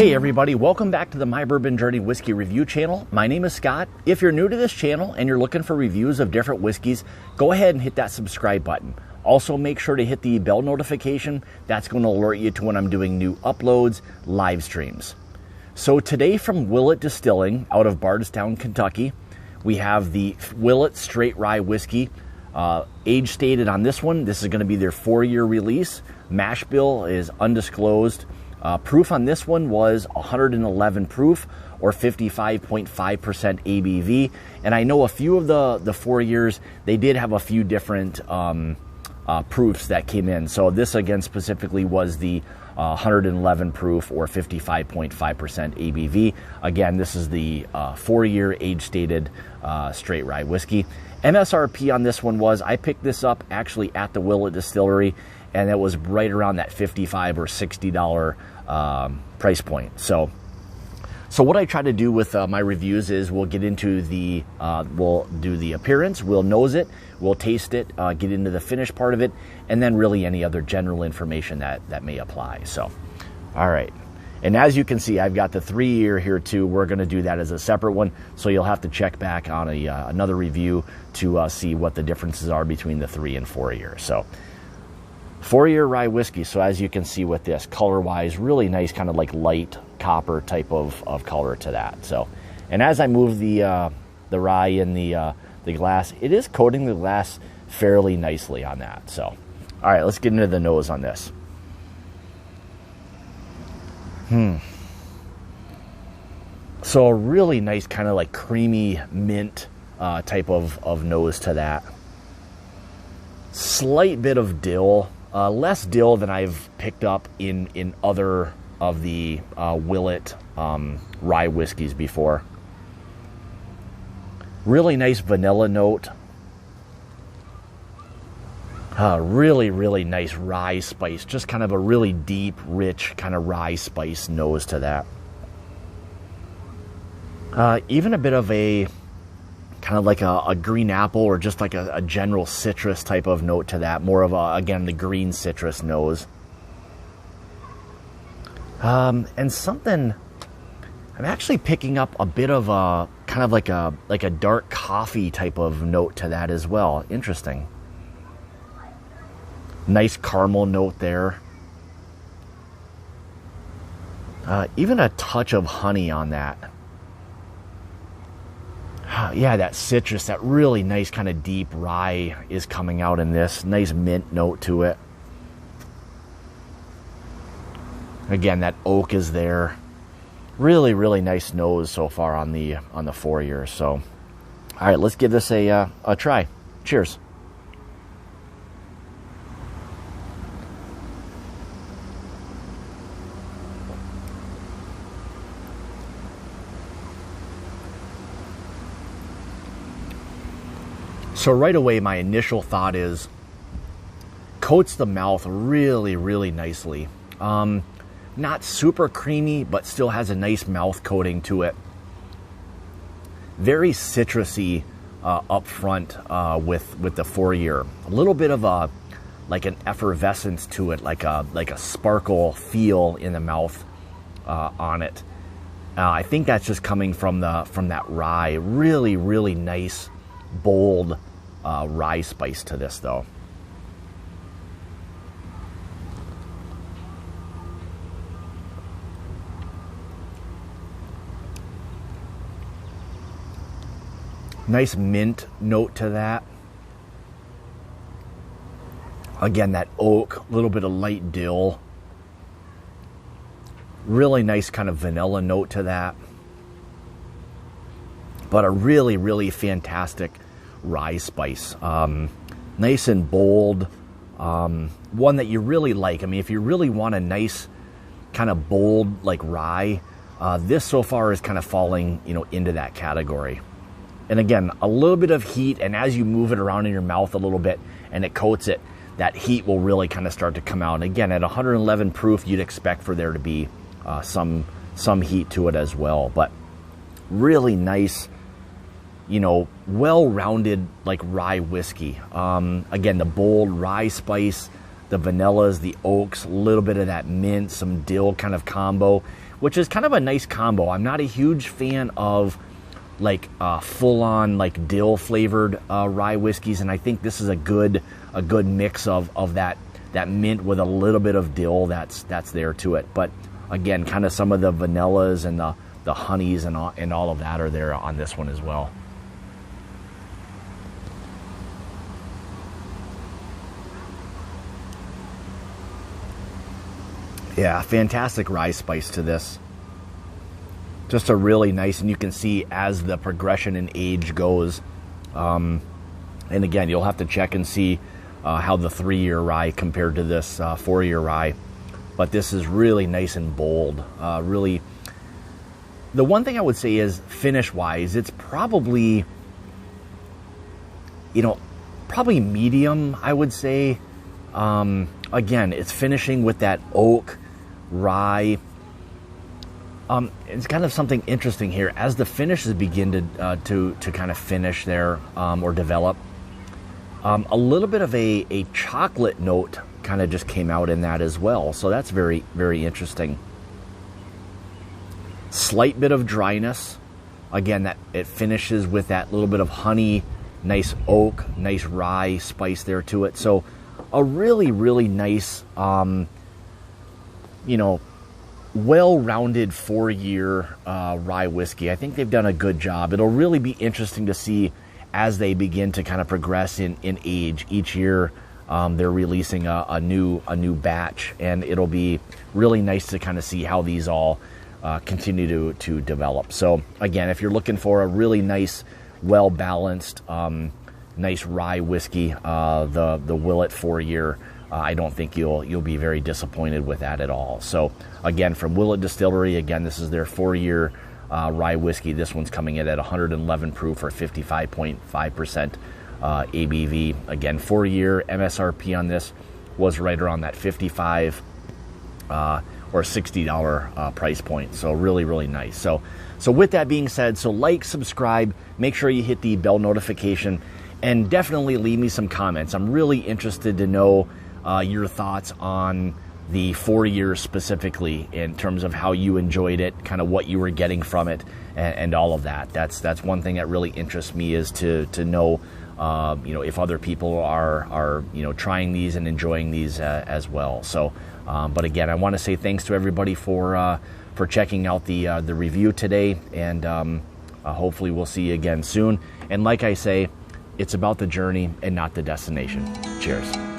Hey everybody, welcome back to the My Bourbon Journey Whiskey Review channel. My name is Scott. If you're new to this channel and you're looking for reviews of different whiskeys, go ahead and hit that subscribe button. Also make sure to hit the bell notification. That's going to alert you to when I'm doing new uploads, live streams. So today from Willett Distilling out of Bardstown, Kentucky, we have the Willett Straight Rye Whiskey. Age stated on this one, this is going to be their 4-year release. Mash bill is undisclosed. Proof on this one was 111 proof or 55.5% ABV. And I know a few of the 4 years, they did have a few different proofs that came in. So this again specifically was the 111 proof or 55.5% ABV. Again, this is the 4-year age stated straight rye whiskey. MSRP on this one was, I picked this up actually at the Willett Distillery, and it was right around that $55 or $60 price point. So what I try to do with my reviews is we'll get into the, we'll do the appearance, we'll nose it, we'll taste it, get into the finish part of it, and then really any other general information that may apply. So, all right. And as you can see, I've got the 3-year here too. We're going to do that as a separate one. So you'll have to check back on another review to see what the differences are between the 3 and 4 years. So 4-year rye whiskey. So as you can see with this, color-wise, really nice kind of like light copper type of color to that. So, and as I move the rye in the glass, it is coating the glass fairly nicely on that. So, all right, let's get into the nose on this. So a really nice kind of like creamy mint type of nose to that. Slight bit of dill, less dill than I've picked up in other of the Willett rye whiskeys before. Really nice vanilla note. Really, really nice rye spice. Just kind of a really deep, rich kind of rye spice nose to that. Even a bit of a kind of like a green apple or just like a general citrus type of note to that. More of a, again, the green citrus nose. And something, I'm actually picking up a bit of a kind of like a dark coffee type of note to that as well. Interesting. Nice caramel note there. Even a touch of honey on that. Yeah, that citrus, that really nice kind of deep rye is coming out in this. Nice mint note to it. Again, that oak is there. Really, really nice nose so far on the 4 years. So, all right, let's give this a try. Cheers. So right away, my initial thought is coats the mouth really, really nicely. Not super creamy, but still has a nice mouth coating to it. Very citrusy up front with the 4-year. A little bit of a like an effervescence to it, like a sparkle feel in the mouth on it. I think that's just coming from that rye. Really, really nice, bold rye spice to this though. Nice mint note to that. Again, that oak, a little bit of light dill. Really nice kind of vanilla note to that. But a really, really fantastic rye spice. Nice and bold. One that you really like. I mean, if you really want a nice kind of bold like rye, this so far is kind of falling, into that category. And again, a little bit of heat, and as you move it around in your mouth a little bit and it coats it, that heat will really kind of start to come out. And again, at 111 proof, you'd expect for there to be some heat to it as well. But really nice, well-rounded like rye whiskey. Again, the bold rye spice, vanillas, the oaks, a little bit of that mint, some dill kind of combo, which is kind of a nice combo. I'm not a huge fan of like full-on like dill flavored rye whiskeys, and I think this is a good mix of that mint with a little bit of dill that's there to it. But again, kind of some of the vanillas and the honeys and all of that are there on this one as well. Yeah, fantastic rye spice to this. Just a really nice, and you can see as the progression in age goes. And again, you'll have to check and see how the 3-year rye compared to this 4-year rye. But this is really nice and bold. Really, the one thing I would say is finish-wise, it's probably, probably medium, I would say. Again, it's finishing with that oak, rye. It's kind of something interesting here as the finishes begin to kind of finish there or develop. A little bit of a chocolate note kind of just came out in that as well, so that's very, very interesting. Slight bit of dryness. Again, that it finishes with that little bit of honey, nice oak, nice rye spice there to it. So a really, really nice, well-rounded 4-year rye whiskey. I think they've done a good job. It'll really be interesting to see as they begin to kind of progress in age. Each year they're releasing a new batch, and it'll be really nice to kind of see how these all continue to develop. So again, if you're looking for a really nice, well-balanced, nice rye whiskey, the Willett 4-year, I don't think you'll be very disappointed with that at all. So again, from Willett Distillery, again, this is their 4-year rye whiskey. This one's coming in at 111 proof or 55.5% ABV. Again, 4-year MSRP on this was right around that $55 or $60 price point. So really, really nice. So with that being said, so like, subscribe, make sure you hit the bell notification, and definitely leave me some comments. I'm really interested to know your thoughts on the 4 years specifically, in terms of how you enjoyed it, kind of what you were getting from it, and all of that. That's one thing that really interests me, is to know if other people are trying these and enjoying these as well. So but again, I want to say thanks to everybody for checking out the review today, and hopefully we'll see you again soon. And like I say, it's about the journey and not the destination. Cheers.